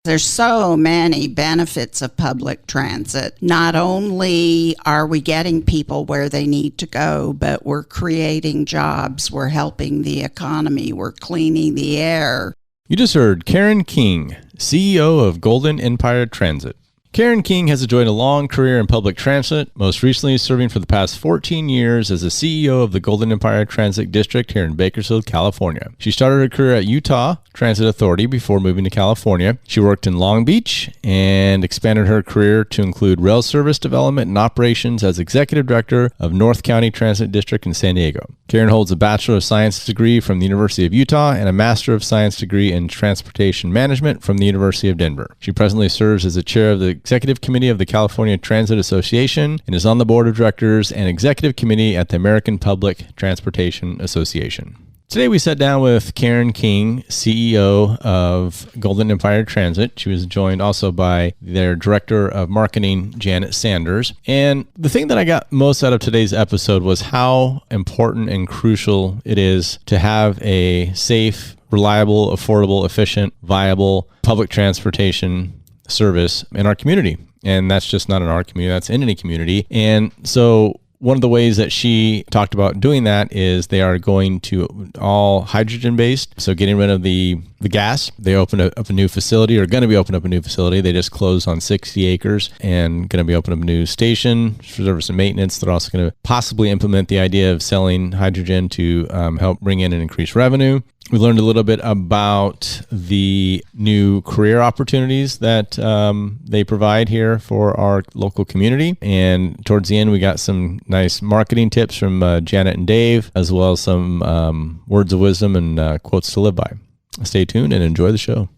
There's so many benefits of public transit. Not only are we getting people where they need to go, but we're creating jobs, we're helping the economy, we're cleaning the air. You just heard Karen King, CEO of Golden Empire Transit. Karen King has enjoyed a long career in public transit, most recently serving for the past 14 years as the CEO of the Golden Empire Transit District here in Bakersfield, California. She started her career at Utah Transit Authority before moving to California. She worked in Long Beach and expanded her career to include rail service development and operations as Executive Director of North County Transit District in San Diego. Karen holds a Bachelor of Science degree from the University of Utah and a Master of Science degree in Transportation Management from the University of Denver. She presently serves as the chair of the Executive Committee of the California Transit Association and is on the board of directors and executive committee at the American Public Transportation Association. Today we sat down with Karen King, CEO of Golden Empire Transit. She was joined also by their Director of Marketing, Janet Sanders. And the thing that I got most out of today's episode was how important and crucial it is to have a safe, reliable, affordable, efficient, viable public transportation service in our community. And that's just not in our community, that's in any community. And so one of the ways that she talked about doing that is they are going to all hydrogen based. So getting rid of the gas. They opened up a new facility, or going to be opening up a new facility. They just closed on 60 acres and going to be opening up a new station for service and maintenance. They're also going to possibly implement the idea of selling hydrogen to help bring in and increase revenue. We learned a little bit about the new career opportunities that they provide here for our local community. And towards the end, we got some nice marketing tips from Janet and Dave, as well as some words of wisdom and quotes to live by. Stay tuned and enjoy the show.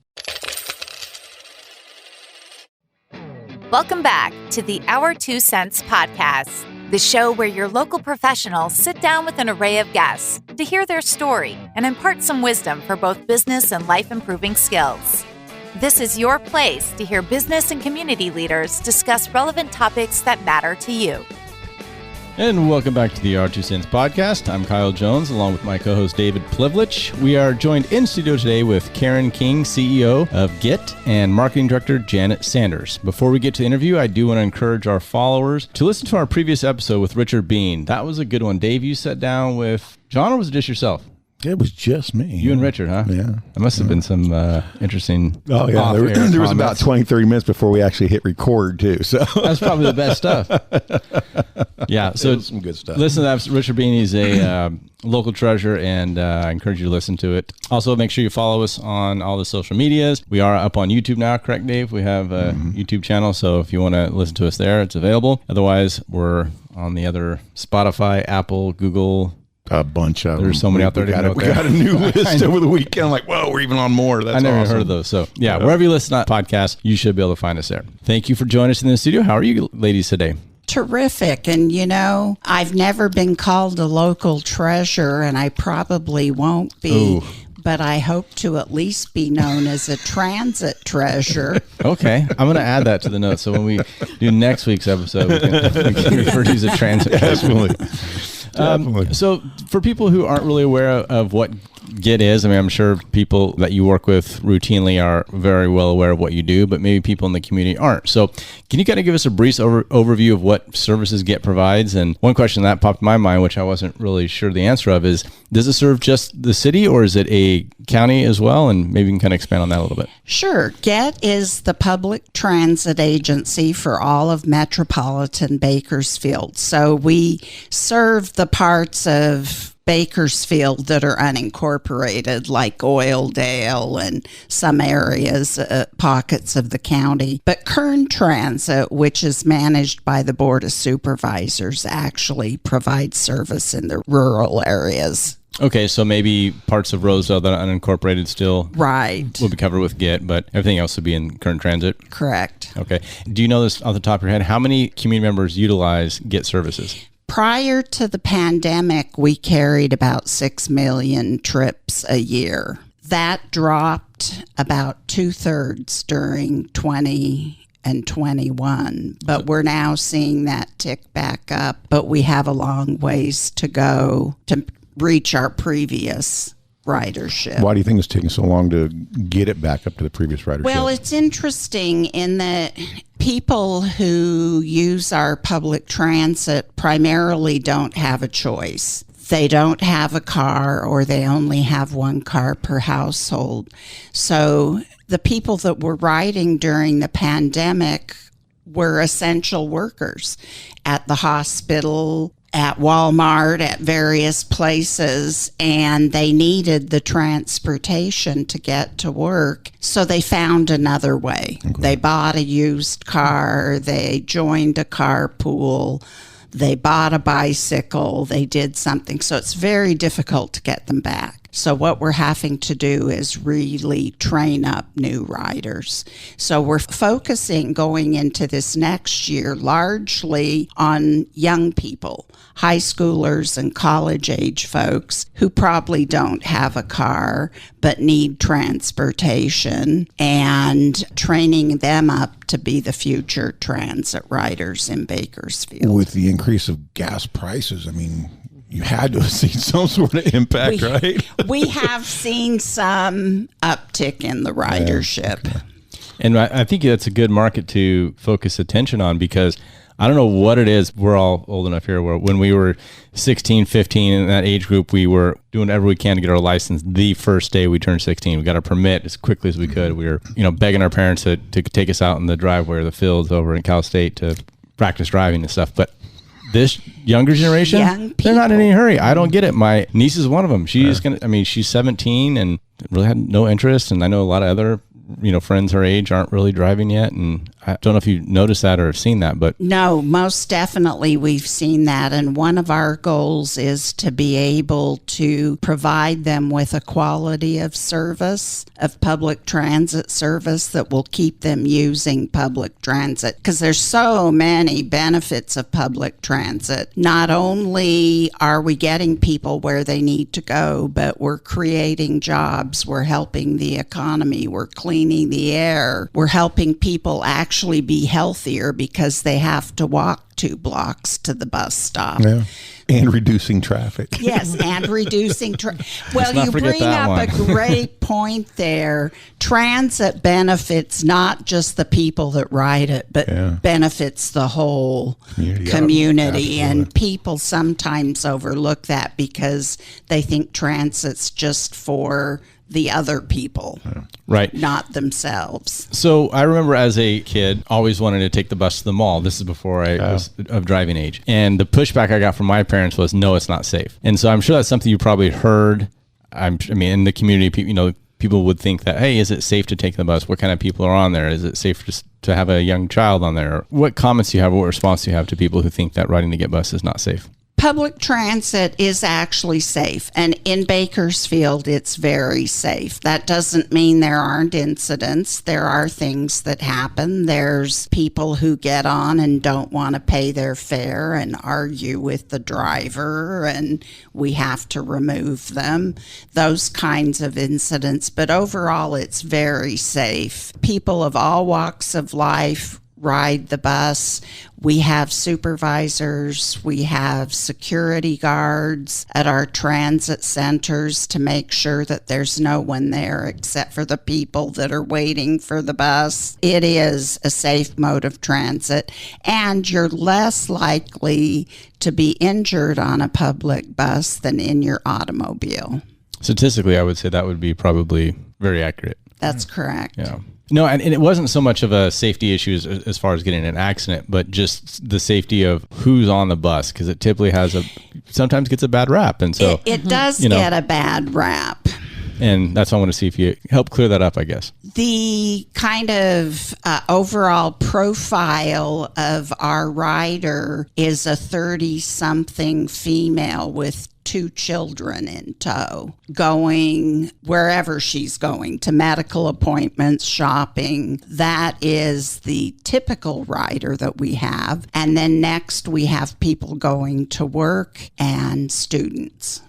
Welcome back to the Our 2 Cents podcast, the show where your local professionals sit down with an array of guests to hear their story and impart some wisdom for both business and life-improving skills. This is your place to hear business and community leaders discuss relevant topics that matter to you. And welcome back to the Our 2 Cents podcast. I'm Kyle Jones, along with my co-host David Plivlich. We are joined in studio today with Karen King, CEO of GIT, and Marketing Director Janet Sanders. Before we get to the interview, I do want to encourage our followers to listen to our previous episode with Richard Bean. That was a good one. Dave, you sat down with John, or was it just yourself? It was just me. You and Richard, huh? Yeah. There must have been some interesting. Oh, yeah. There was about 20, 30 minutes before we actually hit record, too. So that's probably the best stuff. Yeah. So some good stuff. Listen to that. Richard Bean, he's a local treasure, and I encourage you to listen to it. Also, make sure you follow us on all the social medias. We are up on YouTube now, correct, Dave? We have a YouTube channel. So if you want to listen to us there, it's available. Otherwise, we're on the other Spotify, Apple, Google. A bunch of There's so many out there. We got a new list over the weekend. I'm like, whoa, we're even on more. That's I never awesome. heard of those. So yeah, wherever you listen to podcasts, you should be able to find us there. Thank you for joining us in the studio. How are you ladies today? Terrific. And, you know, I've never been called a local treasure, and I probably won't be. Ooh. But I hope to at least be known as a transit treasure. Okay. I'm going to add that to the notes. So when we do next week's episode, we can refer to you as a transit treasure. Definitely. So for people who aren't really aware of what GIT is, I mean, I'm sure people that you work with routinely are very well aware of what you do, but maybe people in the community aren't. So can you kind of give us a brief overview of what services GIT provides? And one question that popped in my mind, which I wasn't really sure the answer of, is does it serve just the city, or is it a county as well? And maybe you can kind of expand on that a little bit. Sure. GET is the public transit agency for all of metropolitan Bakersfield. So we serve the parts of Bakersfield that are unincorporated, like Oildale and some areas, pockets of the county. But Kern Transit, which is managed by the Board of Supervisors, actually provides service in the rural areas. Okay, so maybe parts of Rosedale that are unincorporated still will be covered with GIT, but everything else would be in Kern Transit? Correct. Okay. Do you know this off the top of your head? How many community members utilize GIT services? Prior to the pandemic, we carried about 6 million trips a year. That dropped about 2/3 during 20 and 21, but we're now seeing that tick back up, but we have a long ways to go to reach our previous ridership. Why do you think it's taking so long to get it back up to the previous ridership? Well, it's interesting in that people who use our public transit primarily don't have a choice. They don't have a car, or they only have one car per household. So the people that were riding during the pandemic were essential workers at the hospital, at Walmart, at various places, and they needed the transportation to get to work. So they found another way. Okay. They bought a used car, they joined a carpool, they bought a bicycle, they did something. So it's very difficult to get them back. So what we're having to do is really train up new riders. So we're focusing going into this next year largely on young people, high schoolers and college age folks who probably don't have a car but need transportation, and training them up to be the future transit riders in Bakersfield. With the increase of gas prices, I mean, you had to have seen some sort of impact, right? We have seen some uptick in the ridership. Yeah. Okay. And I think that's a good market to focus attention on, because I don't know what it is. We're all old enough here where when we were 16, 15 in that age group, we were doing whatever we can to get our license the first day we turned 16. We got our permit as quickly as we could. We were, begging our parents to take us out in the driveway or the fields over in Cal State to practice driving and stuff. But this younger generation, they're not in any hurry. I don't get it. My niece is one of them. She's she's 17 and really had no interest. And I know a lot of other, friends her age aren't really driving yet. And I don't know if you noticed that or have seen that, but. No, most definitely we've seen that. And one of our goals is to be able to provide them with a quality of service, of public transit service that will keep them using public transit. Because there's so many benefits of public transit. Not only are we getting people where they need to go, but we're creating jobs, we're helping the economy, we're cleaning the air, we're helping people actually be healthier because they have to walk 2 blocks to the bus stop. Yeah. And reducing traffic. Yes, and reducing traffic. Well, you bring up a great point there. Transit benefits not just the people that ride it, but benefits the whole community. And people sometimes overlook that because they think transit's just for the other people, right? Not themselves. So I remember as a kid, always wanted to take the bus to the mall. This is before I was of driving age. And the pushback I got from my parents was, no, it's not safe. And so I'm sure that's something you probably heard. In the community, people would think that, hey, is it safe to take the bus? What kind of people are on there? Is it safe just to have a young child on there? What comments do you have? What response do you have to people who think that riding the Get bus is not safe? Public transit is actually safe, and in Bakersfield, it's very safe. That doesn't mean there aren't incidents. There are things that happen. There's people who get on and don't want to pay their fare and argue with the driver, and we have to remove them. Those kinds of incidents, but overall, it's very safe. People of all walks of life ride the bus. We have supervisors, we have security guards at our transit centers to make sure that there's no one there except for the people that are waiting for the bus. It is a safe mode of transit, and you're less likely to be injured on a public bus than in your automobile. Statistically, I would say that would be probably very accurate. That's correct. Yeah. No, and it wasn't so much of a safety issue as far as getting in an accident, but just the safety of who's on the bus, because it typically sometimes gets a bad rap. And so it does get a bad rap. And that's why I want to see if you help clear that up, I guess. The kind of overall profile of our rider is a 30-something female with 2 children in tow, going wherever she's going, to medical appointments, shopping. That is the typical rider that we have. And then next we have people going to work and students.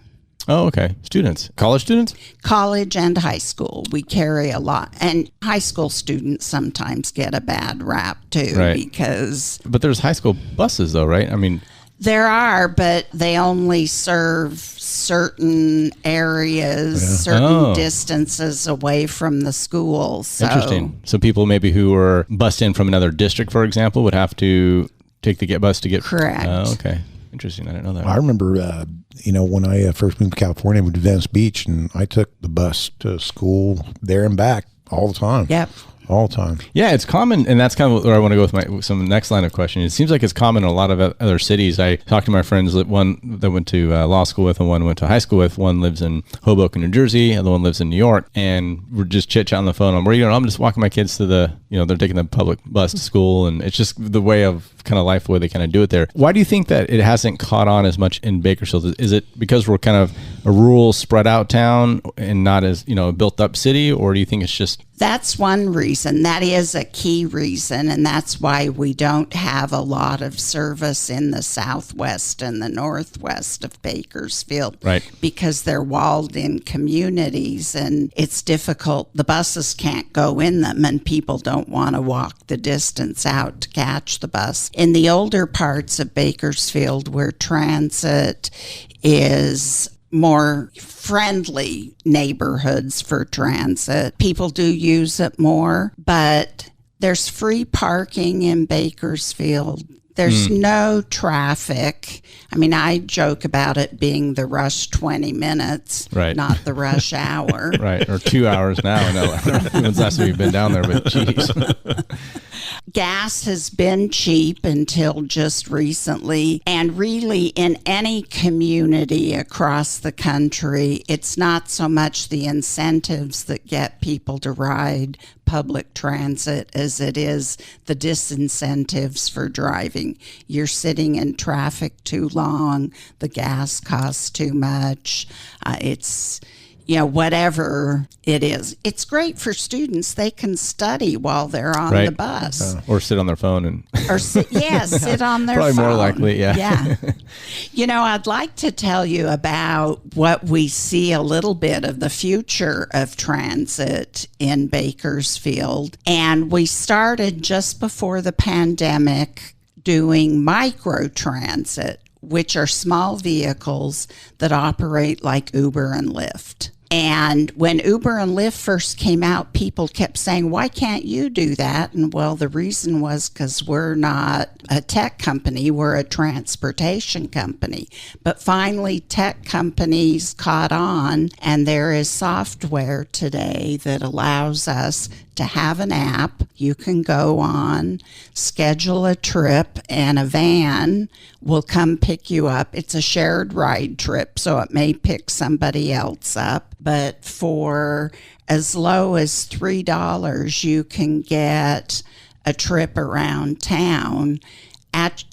Oh, okay. Students. College students? College and high school. We carry a lot. And high school students sometimes get a bad rap too, right. because... But there's high school buses though, right? There are, but they only serve certain areas, certain distances away from the schools. So. Interesting. So people maybe who are bused in from another district, for example, would have to take the bus to get... Correct. Oh, okay. Interesting. I didn't know that. I remember, when I first moved to California, I moved to Venice Beach, and I took the bus to school there and back all the time. Yep. All the time. Yeah, it's common, and that's kind of where I want to go with some next line of questioning. It seems like it's common in a lot of other cities. I talked to my friends, one that went to law school with, and one went to high school with. One lives in Hoboken, New Jersey, and the one lives in New York. And we're just chit-chatting on the phone. Where are you going? I'm just walking my kids to they're taking the public bus to school, and it's just the way of kind of life, the way they kind of do it there. Why do you think that it hasn't caught on as much in Bakersfield? Is it because we're kind of a rural, spread out town and not as, a built up city, or do you think it's just... That's one reason. That is a key reason, and that's why we don't have a lot of service in the southwest and the northwest of Bakersfield. Right. Because they're walled-in communities, and it's difficult. The buses can't go in them, and people don't want to walk the distance out to catch the bus. In the older parts of Bakersfield, where transit is more friendly neighborhoods for transit, people do use it more, but there's free parking in Bakersfield. There's no traffic. I mean, I joke about it being the rush 20 minutes, right, not the rush hour. Right, or 2 hours now. I know when's the last time you've been down there, but geez. Gas has been cheap until just recently, and really in any community across the country, it's not so much the incentives that get people to ride public transit as it is the disincentives for driving. You're sitting in traffic too long, the gas costs too much, it's... whatever it is. It's great for students. They can study while they're on the bus. Or sit on their phone. Sit on their Probably phone. more likely, yeah. Yeah. I'd like to tell you about what we see a little bit of the future of transit in Bakersfield. And we started just before the pandemic doing microtransit, which are small vehicles that operate like Uber and Lyft. And when Uber and Lyft first came out, people kept saying, why can't you do that? And well, the reason was because we're not a tech company, we're a transportation company. But finally, tech companies caught on, and there is software today that allows us to have an app. You can go on, schedule a trip, and a van will come pick you up. It's a shared ride trip, so it may pick somebody else up. But for as low as $3, you can get a trip around town at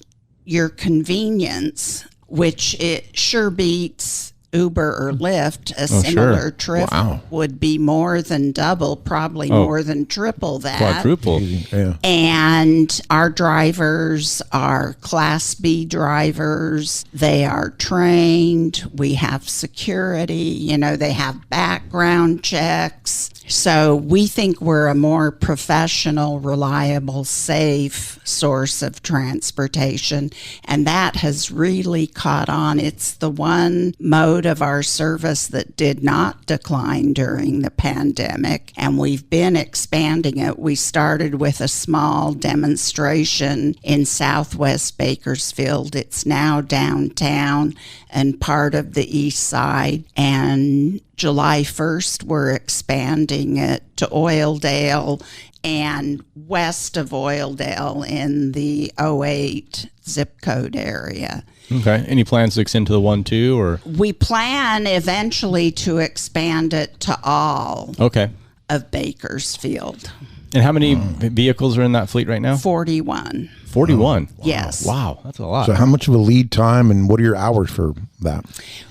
your convenience, which it sure beats Uber or Lyft. A similar trip would be more than double, probably more than triple that. Quadruple. Yeah. And our drivers are Class B drivers. They are trained. We have security. They have background checks. So we think we're a more professional, reliable, safe source of transportation. And that has really caught on. It's the one mode of our service that did not decline during the pandemic, and we've been expanding it. We started with a small demonstration in Southwest Bakersfield. It's now downtown and part of the east side, and July 1st we're expanding it to Oildale and west of Oildale in the 08 zip code area. Okay. Any plans to extend to the 1-2 or? We plan eventually to expand it to all of Bakersfield. And how many vehicles are in that fleet right now? 41. 41? Yes. Wow, that's a lot. So how much of a lead time and what are your hours for that?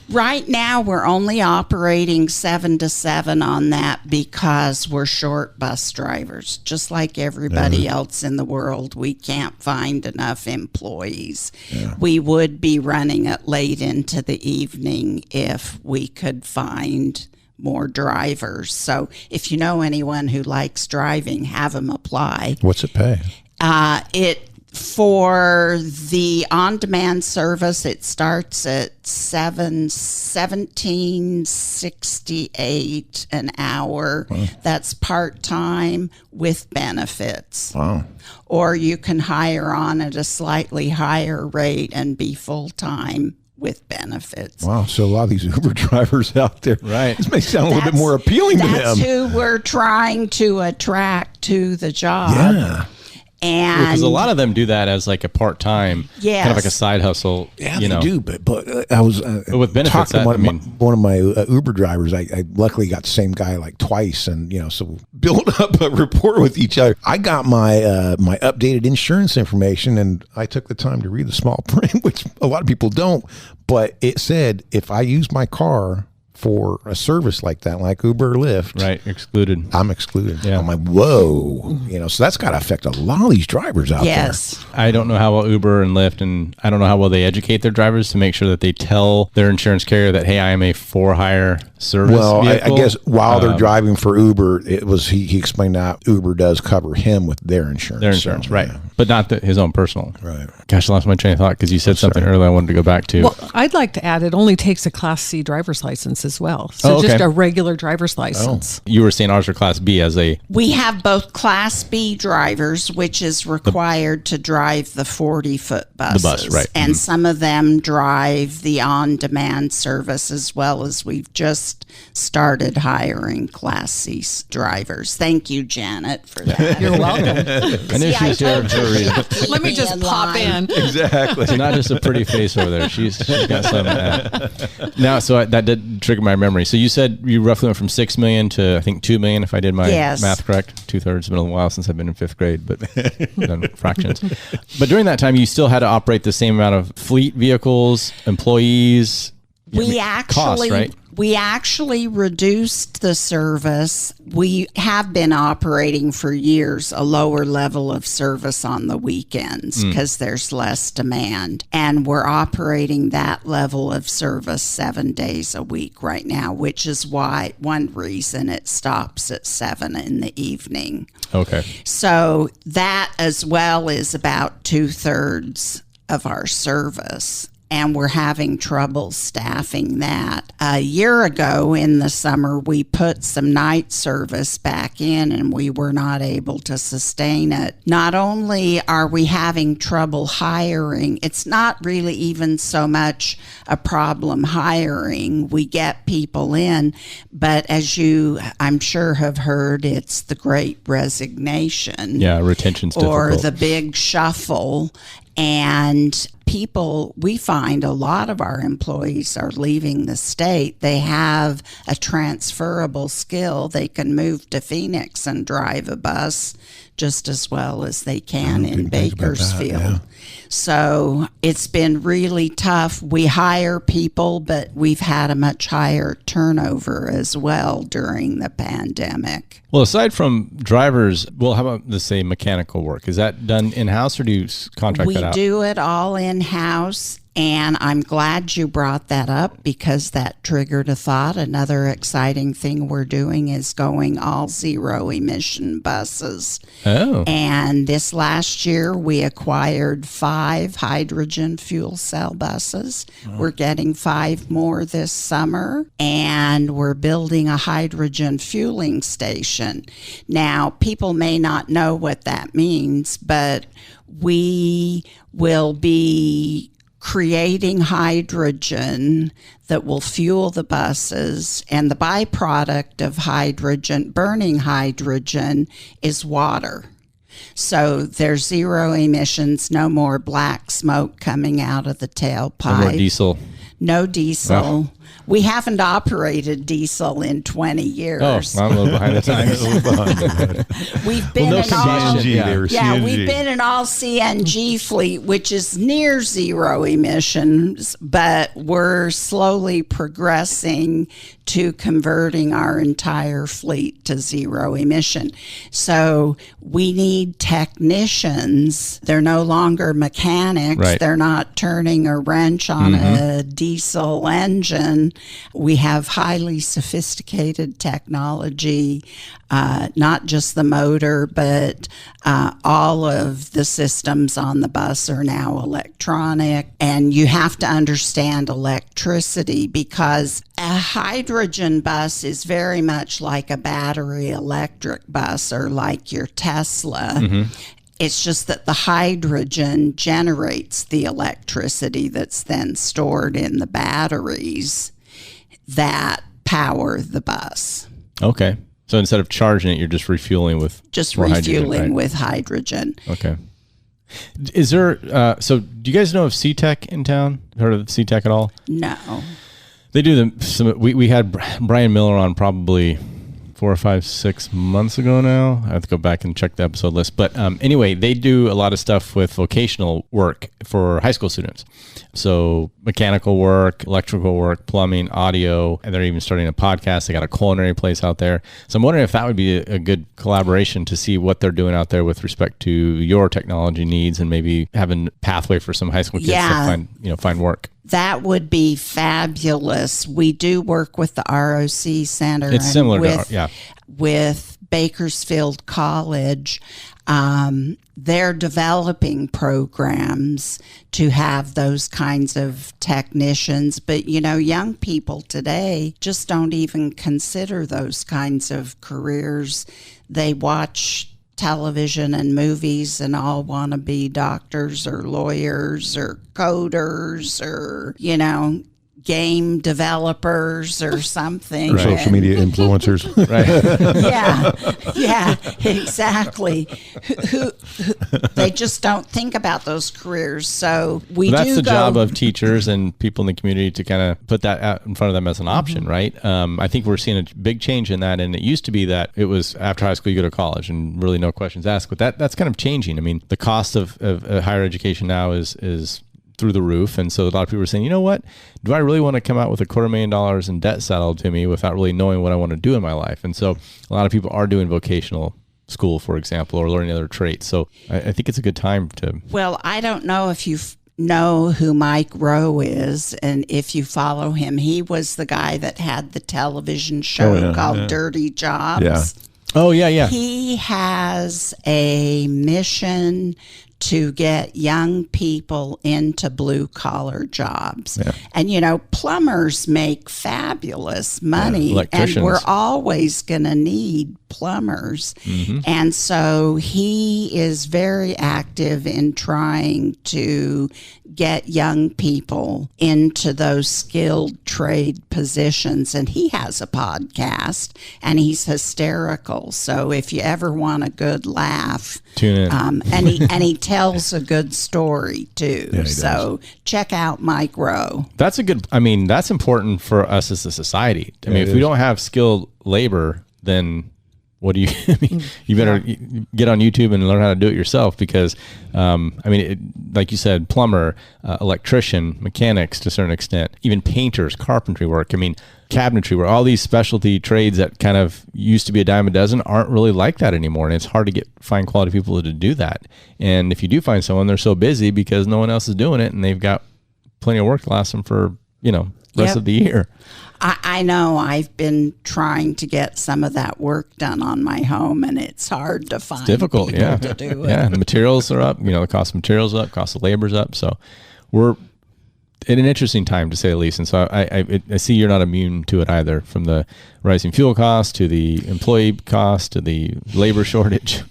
Right now, we're only operating 7 to 7 on that because we're short bus drivers. Just like everybody else in the world, we can't find enough employees. Yeah. We would be running it late into the evening if we could find more drivers. So if you know anyone who likes driving, have them apply. What's it pay? For the on-demand service, it starts at $17.68 an hour. Wow. That's part-time with benefits. Wow. Or you can hire on at a slightly higher rate and be full-time with benefits. Wow. So a lot of these Uber drivers out there, right? This may sound a little bit more appealing to them. That's who we're trying to attract to the job. Yeah. And because a lot of them do that as like a part-time, kind of like a side hustle. Yeah, they do. But I was but with benefits, talking to one of my Uber drivers. I luckily got the same guy like twice, and so built up a rapport with each other. I got my my updated insurance information, and I took the time to read the small print, which a lot of people don't. But it said if I use my car for a service like that, like Uber or Lyft, right, excluded. I'm excluded. Yeah. I'm like, whoa, so that's got to affect a lot of these drivers out there. Yes. I don't know how well Uber and Lyft, and I don't know how well they educate their drivers to make sure that they tell their insurance carrier that, hey, I am a for-hire service Well, I vehicle. guess while they're driving for Uber, it was he explained that Uber does cover him with their insurance. Their insurance, so, right. Yeah. But not his own personal. Right. Gosh, I lost my train of thought because you said something earlier I wanted to go back to. Well, I'd like to add, it only takes a Class C driver's license as well. So just a regular driver's license. You were saying ours are Class B as a... We have both Class B drivers, which is required to drive the 40-foot buses. The bus, right. And some of them drive the on-demand service, as well as we've just started hiring Class C drivers. Thank you, Janet, for that. You're welcome. I knew she was here for a reason. Let me just pop in. Exactly. It's not just a pretty face over there. She's got some. Now, so that did trigger my memory. So you said you roughly went from 6 million to I think 2 million, if I did my math correct. 2/3. It's been a while since I've been in 5th grade, but done fractions. But during that time, you still had to operate the same amount of fleet vehicles, employees. Costs, right? We actually reduced the service. We have been operating for years a lower level of service on the weekends because there's less demand. And we're operating that level of service 7 days a week right now, which is one reason it stops at 7 in the evening. Okay. So that as well is about 2/3 of our service. And we're having trouble staffing that. A year ago in the summer, we put some night service back in and we were not able to sustain it. Not only are we having trouble hiring, it's not really even so much a problem hiring. We get people in, but as you, I'm sure, have heard, it's the Great Resignation. Yeah, retention's difficult. Or the Big Shuffle. And we find a lot of our employees are leaving the state. They have a transferable skill. They can move to Phoenix and drive a bus just as well as they can in Bakersfield. So it's been really tough. We hire people, but we've had a much higher turnover as well during the pandemic. Well, aside from drivers, how about, let's say, mechanical work? Is that done in-house or do you contract that out? We do it all in-house. And I'm glad you brought that up because that triggered a thought. Another exciting thing we're doing is going all zero emission buses. Oh. And this last year we acquired 5 hydrogen fuel cell buses. Oh. We're getting 5 more this summer, and we're building a hydrogen fueling station. Now, people may not know what that means, but we will be creating hydrogen that will fuel the buses, and the byproduct of hydrogen, burning hydrogen, is water. So there's zero emissions, no more black smoke coming out of the tailpipe. No more diesel. No diesel. Wow. We haven't operated diesel in 20 years. Oh, I'm a little behind the times. We've been no in all CNG. we've been an all CNG fleet, which is near zero emissions, but we're slowly progressing to converting our entire fleet to zero emission. So we need technicians. They're no longer mechanics. Right. They're not turning a wrench on a diesel engine. hydrogen. We have highly sophisticated technology, not just the motor, but all of the systems on the bus are now electronic. And you have to understand electricity, because a hydrogen bus is very much like a battery electric bus or like your Tesla. Mm-hmm. It's just that the hydrogen generates the electricity that's then stored in the batteries that power the bus. Okay. So instead of charging it, you're just refueling with hydrogen, with hydrogen. Okay. Is there, so do you guys know of C-Tech in town? Heard of C-Tech at all? No. They do we had Brian Miller on probably 4 or 5, 6 months ago now. I have to go back and check the episode list. But anyway, they do a lot of stuff with vocational work for high school students. So mechanical work, electrical work, plumbing, audio, and they're even starting a podcast. They got a culinary place out there. So I'm wondering if that would be a good collaboration to see what they're doing out there with respect to your technology needs, and maybe having a pathway for some high school kids to find work. That would be fabulous. We do work with the ROC Center. It's similar with Bakersfield College. They're developing programs to have those kinds of technicians. But, young people today just don't even consider those kinds of careers. They watch television and movies and all want to be doctors or lawyers or coders or, game developers or something. Or social media influencers. Right. Yeah, exactly. They just don't think about those careers. So that's the job of teachers and people in the community to kind of put that out in front of them as an option, right? I think we're seeing a big change in that. And it used to be that it was after high school, you go to college and really no questions asked. But that's kind of changing. I mean, the cost of higher education now is through the roof. And so a lot of people are saying, you know what, do I really want to come out with $250,000 in debt settled to me without really knowing what I want to do in my life? And so a lot of people are doing vocational school, for example, or learning other traits. So I think it's a good time to... Well, I don't know if you know who Mike Rowe is, and if you follow him, he was the guy that had the television show called Dirty Jobs. Yeah. Oh, yeah. He has a mission to get young people into blue-collar jobs. Yeah. And, plumbers make fabulous money, and we're always going to need plumbers. Mm-hmm. And so he is very active in trying to get young people into those skilled trade positions. And he has a podcast, and he's hysterical. So if you ever want a good laugh, tune in. And he tells a good story too. Yeah, so check out Mike Rowe. That's that's important for us as a society. I mean, if we don't have skilled labor, then what do you, you better get on YouTube and learn how to do it yourself, because, like you said, plumber, electrician, mechanics to a certain extent, even painters, carpentry work, cabinetry work, all these specialty trades that kind of used to be a dime a dozen aren't really like that anymore. And it's hard to find quality people to do that. And if you do find someone, they're so busy because no one else is doing it, and they've got plenty of work to last them for, rest of the year. I know. I've been trying to get some of that work done on my home, and it's hard to find. It's difficult, people to do it. Yeah, the materials are up. The cost of materials up, cost of labor's up. So we're in an interesting time, to say the least. And so I see you're not immune to it either, from the rising fuel costs to the employee cost to the labor shortage.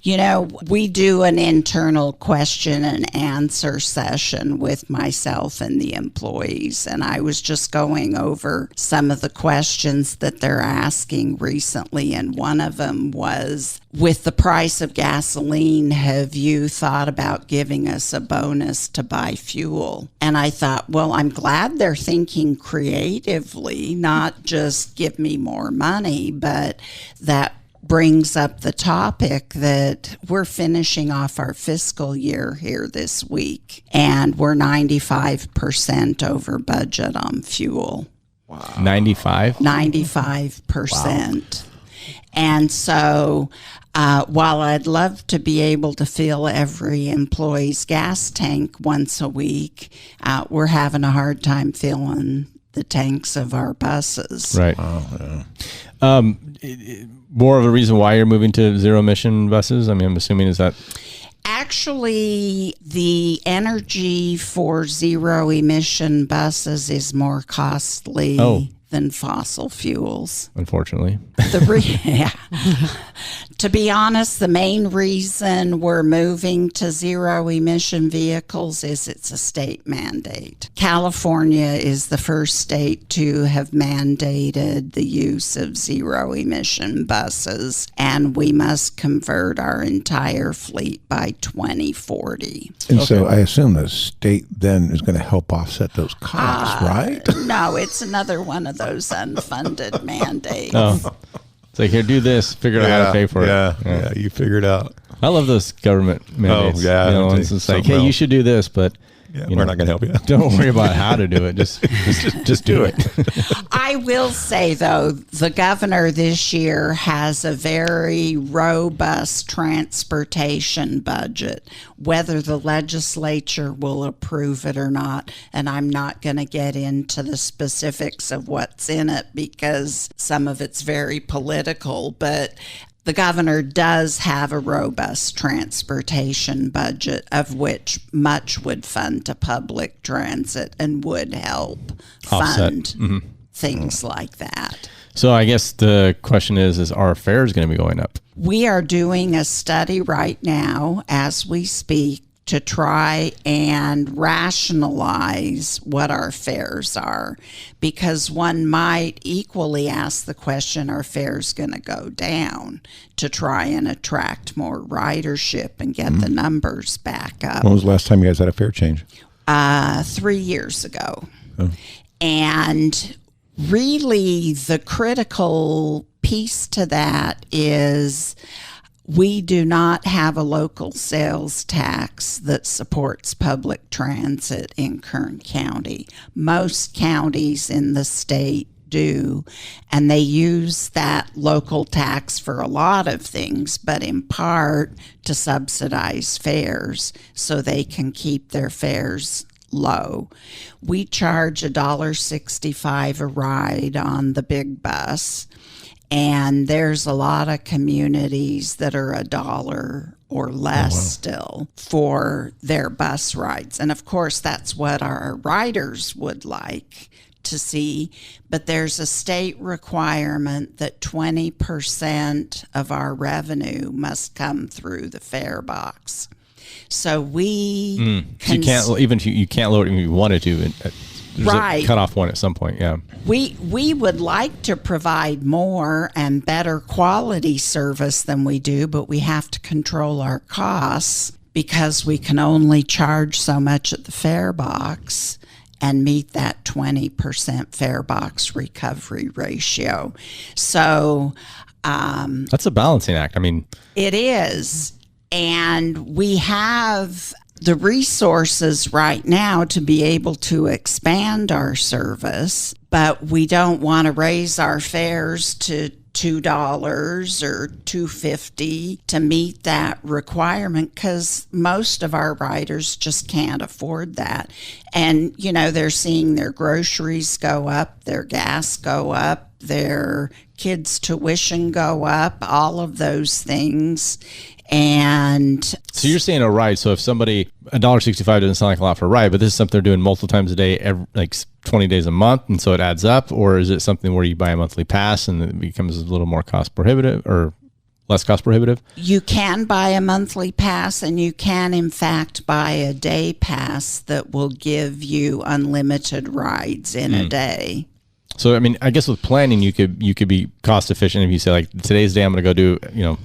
We do an internal question and answer session with myself and the employees, and I was just going over some of the questions that they're asking recently, and one of them was, with the price of gasoline, have you thought about giving us a bonus to buy fuel? And I thought, well, I'm glad they're thinking creatively, not just give me more money, but that brings up the topic that we're finishing off our fiscal year here this week, and we're 95% over budget on fuel. Wow. 95%. Wow. And so while I'd love to be able to fill every employee's gas tank once a week, we're having a hard time filling the tanks of our buses. Right. Oh, yeah. More of a reason why you're moving to zero emission buses? I mean, I'm assuming is that... Actually, the energy for zero emission buses is more costly than fossil fuels. Unfortunately. To be honest, the main reason we're moving to zero emission vehicles is it's a state mandate. California is the first state to have mandated the use of zero emission buses, and we must convert our entire fleet by 2040. And so I assume the state then is going to help offset those costs, right? No, it's another one of those unfunded mandates. Oh. It's like, here, do this, figure out how to pay for it. Yeah, you figure it out. I love those government mandates. Oh, yeah. It's just like, hey, you should do this, but we're not going to help you. Don't worry about how to do it. Just do it. I will say, though, the governor this year has a very robust transportation budget, whether the legislature will approve it or not. And I'm not going to get into the specifics of what's in it because some of it's very political, but the governor does have a robust transportation budget, of which much would fund to public transit and would help fund things like that. So I guess the question is our fares going to be going up? We are doing a study right now as we speak to try and rationalize what our fares are, because one might equally ask the question, are fares going to go down to try and attract more ridership and get the numbers back up? When was the last time you guys had a fare change? 3 years ago. Oh. And really the critical piece to that is we do not have a local sales tax that supports public transit in Kern County. Most counties in the state do, and they use that local tax for a lot of things, but in part to subsidize fares so they can keep their fares low. We charge $1.65 a ride on the big bus. And there's a lot of communities that are $1 or less still for their bus rides. And of course, that's what our riders would like to see. But there's a state requirement that 20% of our revenue must come through the fare box. So you can't lower it if you wanted to. There's a cutoff one at some point, yeah. We would like to provide more and better quality service than we do, but we have to control our costs because we can only charge so much at the fare box and meet that 20% fare box recovery ratio. So that's a balancing act. I mean, it is. And we have the resources right now to be able to expand our service, but we don't want to raise our fares to $2 or $2.50 to meet that requirement because most of our riders just can't afford that. And, they're seeing their groceries go up, their gas go up, their kids' tuition go up, all of those things. And so you're saying a ride. So if somebody, $1.65 doesn't sound like a lot for a ride, but this is something they're doing multiple times a day, like 20 days a month, and so it adds up? Or is it something where you buy a monthly pass and it becomes a little more cost prohibitive or less cost prohibitive? You can buy a monthly pass, and you can, in fact, buy a day pass that will give you unlimited rides in a day. So, I mean, I guess with planning, you could be cost efficient if you say, like, today's day I'm going to go do,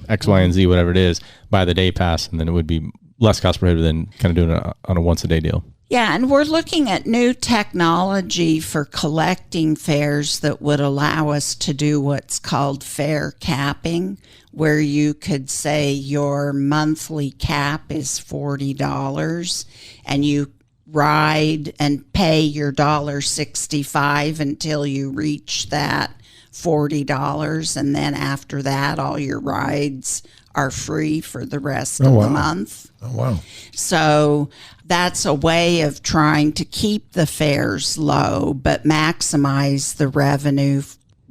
X, Y, and Z, whatever it is, buy the day pass, and then it would be less cost prohibitive than kind of doing it on a once-a-day deal. Yeah, and we're looking at new technology for collecting fares that would allow us to do what's called fare capping, where you could say your monthly cap is $40, and you ride and pay your $1.65 until you reach that $40, and then after that all your rides are free for the rest of the month. Oh, wow. So that's a way of trying to keep the fares low, but maximize the revenue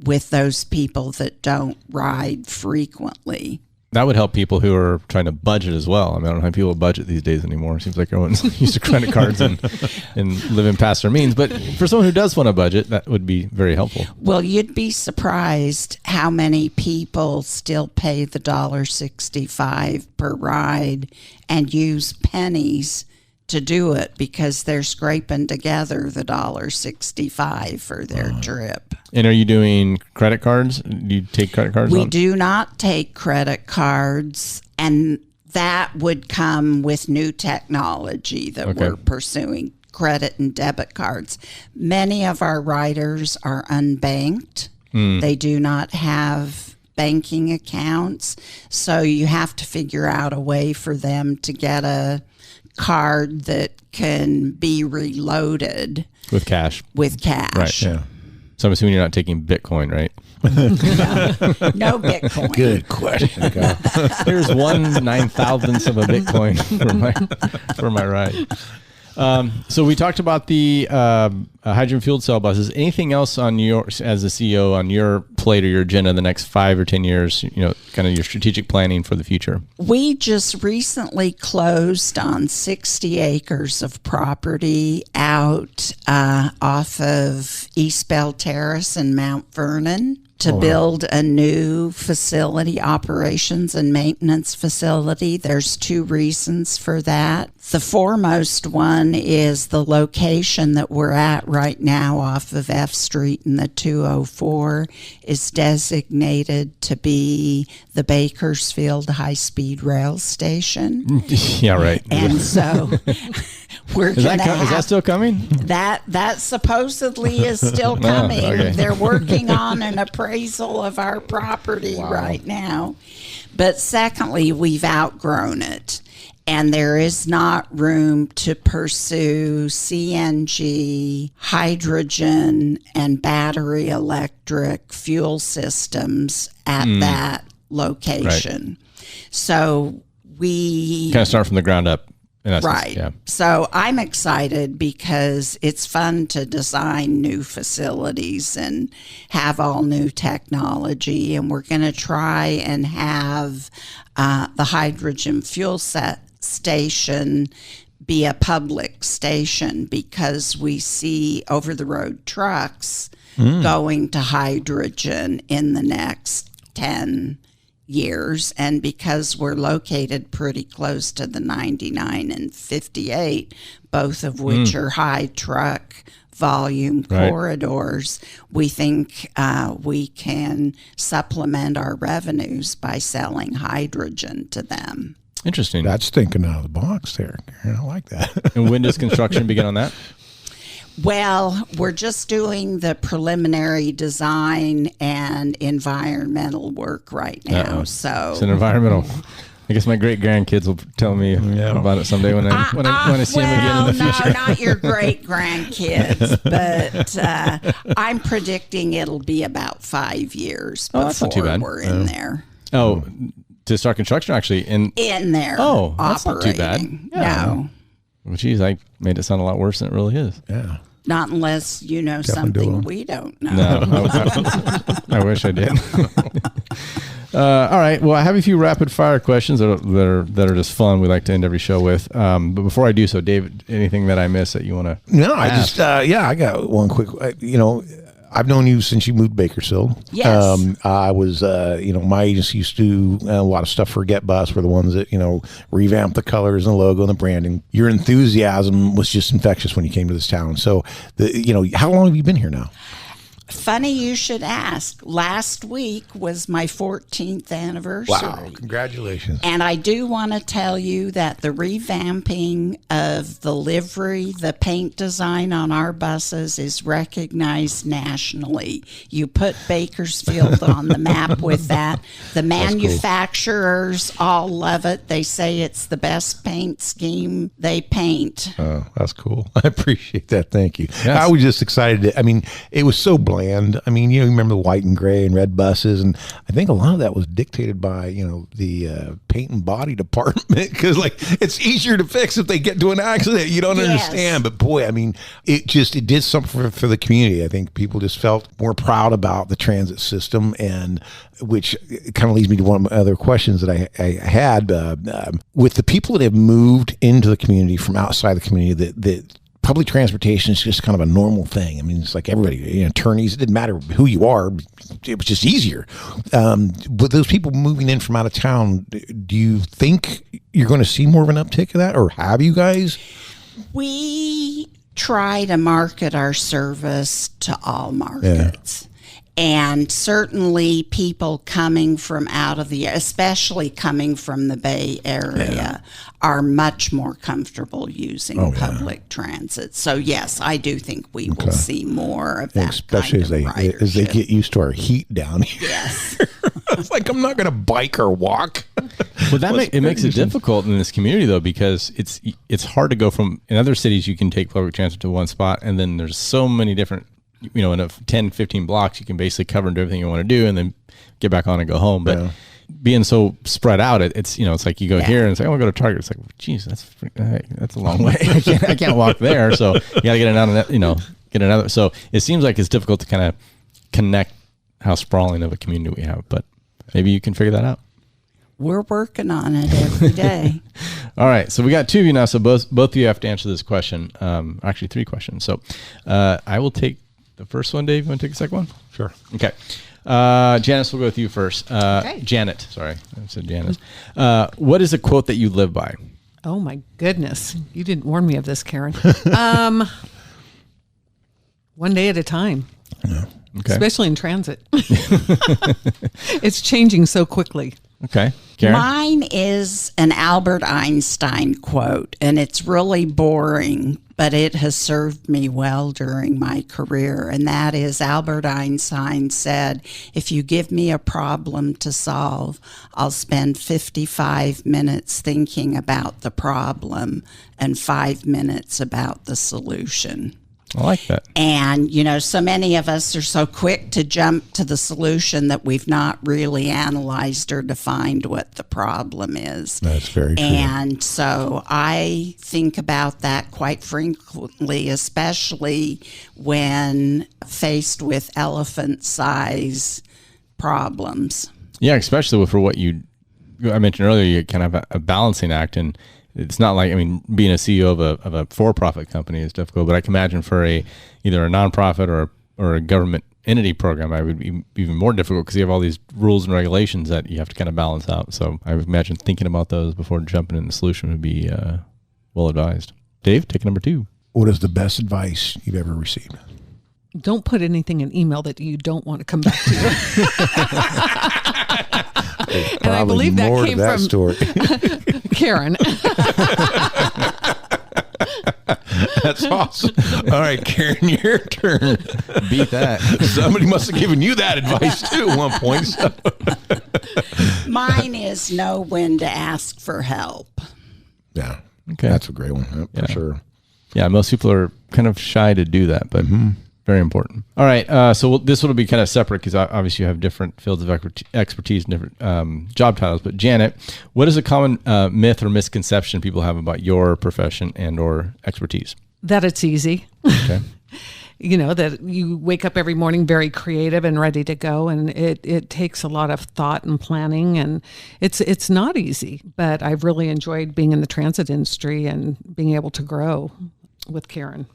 with those people that don't ride frequently. That would help people who are trying to budget as well. I mean, I don't know how people budget these days anymore. It seems like everyone's used to credit cards and living past their means. But for someone who does want to budget, that would be very helpful. Well, you'd be surprised how many people still pay the $1.65 per ride and use pennies to do it because they're scraping together the $1.65 for their trip. And are you doing credit cards? Do you take credit cards? We do not take credit cards, and that would come with new technology that we're pursuing, credit and debit cards. Many of our riders are unbanked. They do not have banking accounts, so you have to figure out a way for them to get a card that can be reloaded with cash. Right. Yeah. So I'm assuming you're not taking Bitcoin, right? No Bitcoin. Good question. Here's 1/9,000th of a Bitcoin for my ride. So we talked about the hydrogen fuel cell buses. Anything else on your, as a CEO, on your plate or your agenda the next 5 or 10 years, kind of your strategic planning for the future? We just recently closed on 60 acres of property out off of East Bell Terrace in Mount Vernon to build a new facility, operations and maintenance facility. There's 2 reasons for that. The foremost one is the location that we're at right now off of F Street in the 204 is designated to be the Bakersfield high-speed rail station. Yeah, right. And so we're is that still coming? That supposedly is still coming. Okay. They're working on an appraisal of our property right now. But secondly, we've outgrown it. And there is not room to pursue CNG, hydrogen, and battery electric fuel systems at that location. Right. So we kind of start from the ground up. Right. Yeah. So I'm excited because it's fun to design new facilities and have all new technology. And we're going to try and have the hydrogen fuel station be a public station because we see over-the-road trucks going to hydrogen in the next 10 years, and because we're located pretty close to the 99 and 58, both of which are high truck volume corridors, we think we can supplement our revenues by selling hydrogen to them. Interesting. That's thinking out of the box there. I like that. And when does construction begin on that? Well, we're just doing the preliminary design and environmental work right now. So it's an environmental. I guess my great grandkids will tell me about it someday when I see them again in the future. No, not your great grandkids, but I'm predicting it'll be about 5 years before we're in there. Oh, to start construction, actually in there. Oh, that's not too bad. Yeah. No. Well, geez, I made it sound a lot worse than it really is. Yeah. Not unless you know something we don't know. No, I wish I did. All right. Well, I have a few rapid fire questions that are just fun. We like to end every show with. But before I do so, David, anything that I missed that you want to? No, ask? I got one quick. I've known you since you moved to Bakersfield. Yes. I was, my agency used to do a lot of stuff for Get Bus. We're the ones that, revamp the colors and the logo and the branding. Your enthusiasm was just infectious when you came to this town. So, how long have you been here now? Funny you should ask. Last week was my 14th anniversary. Wow, congratulations. And I do want to tell you that the revamping of the livery, the paint design on our buses is recognized nationally. You put Bakersfield on the map with that. The manufacturers all love it. They say it's the best paint scheme they paint. Oh, that's cool. I appreciate that. Thank you. Yes. I was just excited. It was so bland bland. I mean, you remember the white and gray and red buses, and I think a lot of that was dictated by, the paint and body department, because like it's easier to fix if they get to an accident. You don't understand, but boy, I mean, it did something for the community. I think people just felt more proud about the transit system, and which kind of leads me to one of my other questions that I had with the people that have moved into the community from outside the community, that public transportation is just kind of a normal thing. I mean, it's like everybody, attorneys, it didn't matter who you are. It was just easier. But those people moving in from out of town, do you think you're going to see more of an uptick of that, or have you guys? We try to market our service to all markets. Yeah. And certainly people coming from especially coming from the Bay Area, are much more comfortable using public transit. So yes, I do think we will see more of that, especially as they get used to our heat down here. Yes. It's like, I'm not going to bike or walk. Well, it makes it difficult in this community, though, because it's hard to go from, in other cities you can take public transit to one spot, and then there's so many different, in a 10, 15 blocks, you can basically cover and do everything you want to do and then get back on and go home. But being so spread out, it's like you go here and it's like, I want to go to Target. It's like, geez, that's a long way. I can't walk there. So you got to get another. So it seems like it's difficult to kind of connect how sprawling of a community we have, but maybe you can figure that out. We're working on it every day. All right. So we got two of you now. So both of you have to answer this question. Actually, three questions. So I will take the first one. Dave, you want to take the second one? Sure. Okay. Janice, we'll go with you first. Okay. Janet, sorry. I said Janice. What is a quote that you live by? Oh, my goodness. You didn't warn me of this, Karen. One day at a time. Yeah. Okay. Especially in transit. It's changing so quickly. Okay. Karen? Mine is an Albert Einstein quote, and it's really boring, but it has served me well during my career. And that is, Albert Einstein said, if you give me a problem to solve, I'll spend 55 minutes thinking about the problem and 5 minutes about the solution. I like that. And, so many of us are so quick to jump to the solution that we've not really analyzed or defined what the problem is. That's very true. And so I think about that quite frequently, especially when faced with elephant-size problems. Yeah, especially for what I mentioned earlier, you kind of have a balancing act, and it's not like, being a CEO of a for-profit company is difficult, but I can imagine for either a nonprofit or a government entity program, I would be even more difficult because you have all these rules and regulations that you have to kind of balance out. So I would imagine thinking about those before jumping in the solution would be well advised. Dave, take number 2. What is the best advice you've ever received? Don't put anything in email that you don't want to come back to. And I believe that came from story. Karen. That's awesome. All right, Karen, your turn. Beat that. Somebody must have given you that advice too at one point. So. Mine is know when to ask for help. Yeah. Okay. That's a great one, for sure. Yeah, most people are kind of shy to do that, but very important. All right, so this will be kind of separate because obviously you have different fields of expertise and different job titles. But Janet, what is a common myth or misconception people have about your profession and or expertise? That it's easy. Okay. That you wake up every morning very creative and ready to go, and it takes a lot of thought and planning, and it's not easy. But I've really enjoyed being in the transit industry and being able to grow with Karen.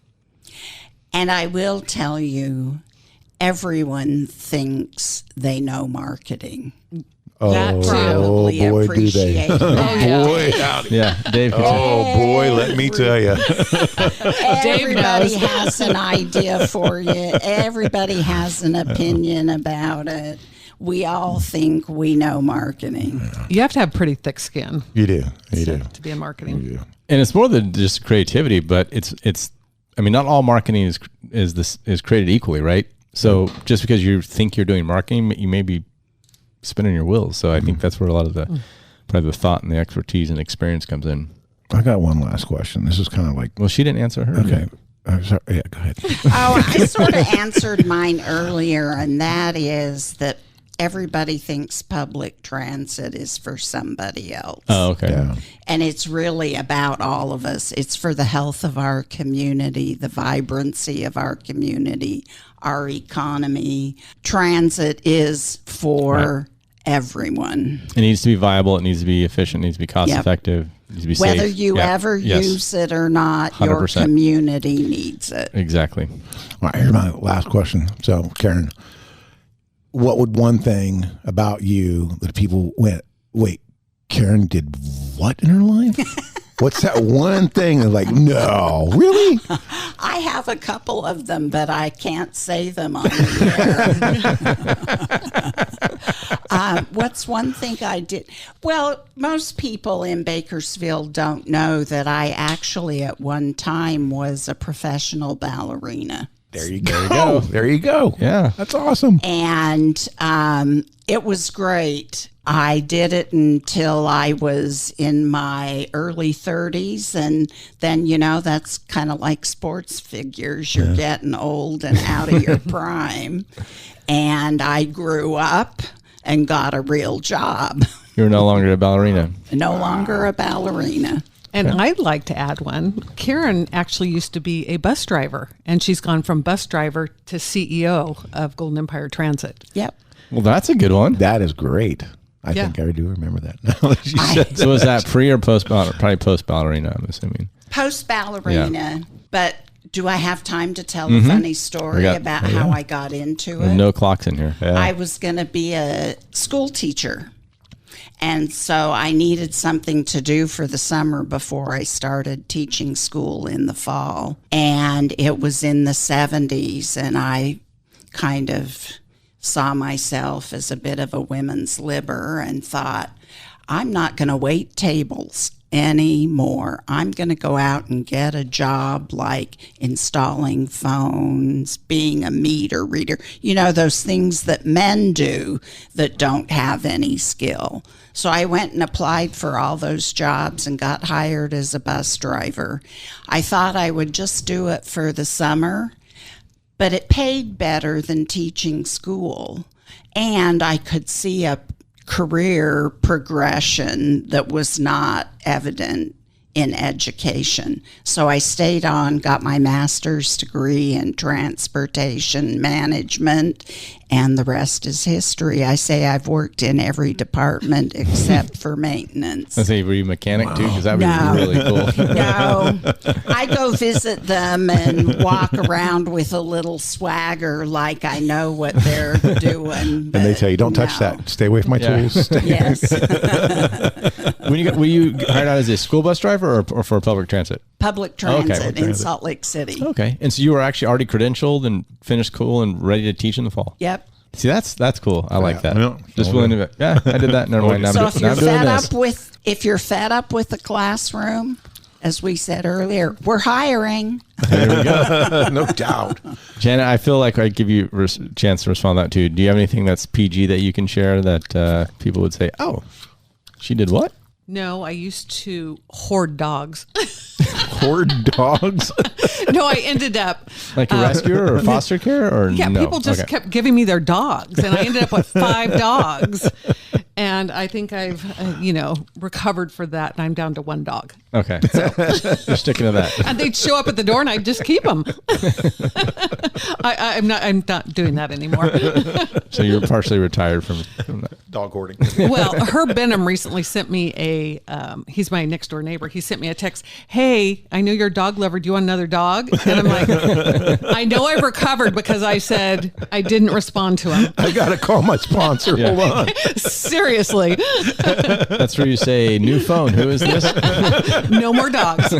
And I will tell you, everyone thinks they know marketing. That too. Probably boy, appreciate do they. that. Boy, howdy. Yeah, Dave. Oh, boy, let me tell you. Everybody has an idea for you. Everybody has an opinion about it. We all think we know marketing. You have to have pretty thick skin. You do. You do. To be in marketing. You do. And it's more than just creativity, but it's not all marketing is created equally, right? So just because you think you're doing marketing, you may be spinning your wheels. So I think that's where a lot of probably the thought and the expertise and experience comes in. I got one last question. This is kind of like... Well, she didn't answer her. Okay. I'm sorry. Yeah, go ahead. Oh, I sort of answered mine earlier, and that is that everybody thinks public transit is for somebody else. Oh, okay. Yeah. And it's really about all of us. It's for the health of our community, the vibrancy of our community, our economy. Transit is for everyone. It needs to be viable. It needs to be efficient. It needs to be cost effective. It needs to be safe. Whether you ever use it or not, 100%. Your community needs it. Exactly. All right, here's my last question. So, Karen, what would one thing about you that people went, wait, Karen did what in her life? What's that one thing? They're like, no, really? I have a couple of them, but I can't say them on the air. What's one thing I did? Well, most people in Bakersfield don't know that I actually at one time was a professional ballerina. There you go. There you go. Yeah. That's awesome. And it was great. I did it until I was in my early 30s. And then, that's kind of like sports figures. You're getting old and out of your prime. And I grew up and got a real job. You're no longer a ballerina. No longer a ballerina. And I'd like to add one. Karen actually used to be a bus driver, and she's gone from bus driver to CEO of Golden Empire Transit. Yep. Well, that's a good one. That is great. I think I do remember that now that you said that. So was that pre or post ballerina? Probably post ballerina, I'm assuming. Post ballerina, but do I have time to tell a funny story about how I got into it? No clocks in here. Yeah. I was going to be a school teacher. And so I needed something to do for the summer before I started teaching school in the fall. And it was in the 70s, and I kind of saw myself as a bit of a women's libber and thought, I'm not going to wait tables anymore. I'm going to go out and get a job like installing phones, being a meter reader, those things that men do that don't have any skill. So I went and applied for all those jobs and got hired as a bus driver. I thought I would just do it for the summer, but it paid better than teaching school. And I could see a career progression that was not evident in education. So I stayed on, got my master's degree in transportation management, and the rest is history. I say I've worked in every department except for maintenance. I say, were you a mechanic too? Because that would be really cool. No, I go visit them and walk around with a little swagger like I know what they're doing. And they tell you, don't touch that. Stay away from my tools. Yes. Were you hired out as a school bus driver or for public transit? Public transit in Salt Lake City. Okay. And so you were actually already credentialed and finished school and ready to teach in the fall? Yep. See, that's cool. I like that. Yeah. Just willing to, I did that. Never mind. So if you're fed up with the classroom, as we said earlier, we're hiring. There we go. No doubt. Janet, I feel like I give you a chance to respond to that too. Do you have anything that's PG that you can share that people would say, oh, she did what? No, I used to hoard dogs. Hoard dogs? No, I ended up... Like a rescuer or foster care or yeah, no? People just kept giving me their dogs, and I ended up with 5 dogs. And I think I've, recovered for that, and I'm down to 1 dog. Okay. So. You're sticking to that. And they'd show up at the door, and I'd just keep them. I'm not doing that anymore. So you're partially retired from that. Dog hoarding. Well, Herb Benham recently sent me he's my next door neighbor. He sent me a text. Hey, I know you're a dog lover. Do you want another dog? And I'm like, I know I've recovered because I said I didn't respond to him. I got to call my sponsor. Yeah. Hold on. Seriously. That's where you say, new phone. Who is this? No more dogs.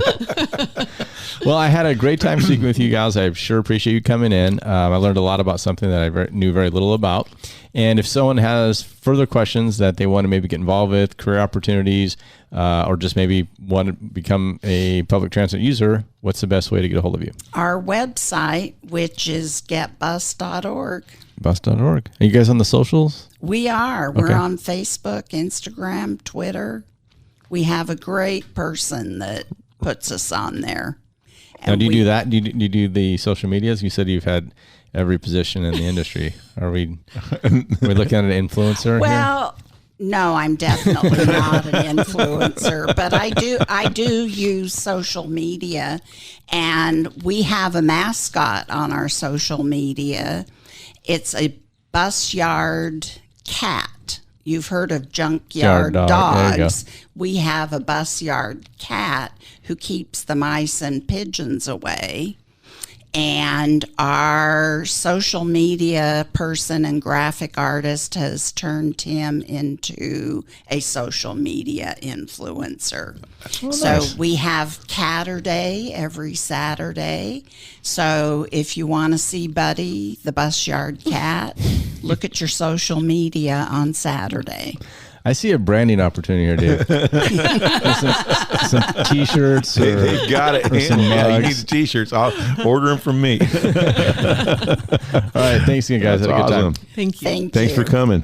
Well, I had a great time speaking with you guys. I sure appreciate you coming in. I learned a lot about something that I knew very little about. And if someone has further questions that they want to maybe get involved with, career opportunities, or just maybe want to become a public transit user, what's the best way to get a hold of you? Our website, which is getbus.org. Bus.org. Are you guys on the socials? We are. We're on Facebook, Instagram, Twitter. We have a great person that puts us on there. Now, do you do that? Do you do the social medias? You said you've had every position in the industry. Are we looking at an influencer Well, no, I'm definitely not an influencer, but I do use social media, and we have a mascot on our social media. It's a bus yard cat. You've heard of junkyard dogs. We have a bus yard cat who keeps the mice and pigeons away. And our social media person and graphic artist has turned him into a social media influencer. So we have Catter Day every Saturday. So if you want to see Buddy, the bus yard cat, look at your social media on Saturday. I see a branding opportunity here, Dave. some T-shirts. They got it. Or some Yeah, you mugs. need the T-shirts. I'll order them from me. All right, thanks again, guys. That's Had a good awesome. time. Thank you. Thanks for coming.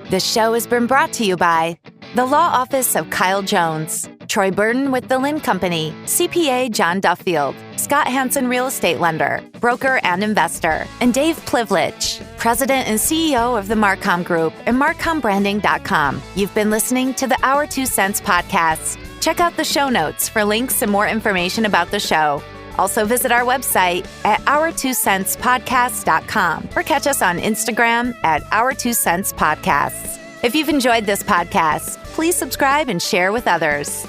This show has been brought to you by the Law Office of Kyle Jones, Troy Burton with the Lynn Company, CPA John Duffield, Scott Hansen Real Estate Lender, broker and investor, and Dave Plivlich, President and CEO of the Marcom Group and MarcomBranding.com. You've been listening to the Our 2 Cents podcast. Check out the show notes for links and more information about the show. Also visit our website at our2centspodcast.com or catch us on Instagram at Our 2 Cents Podcasts. If you've enjoyed this podcast, please subscribe and share with others.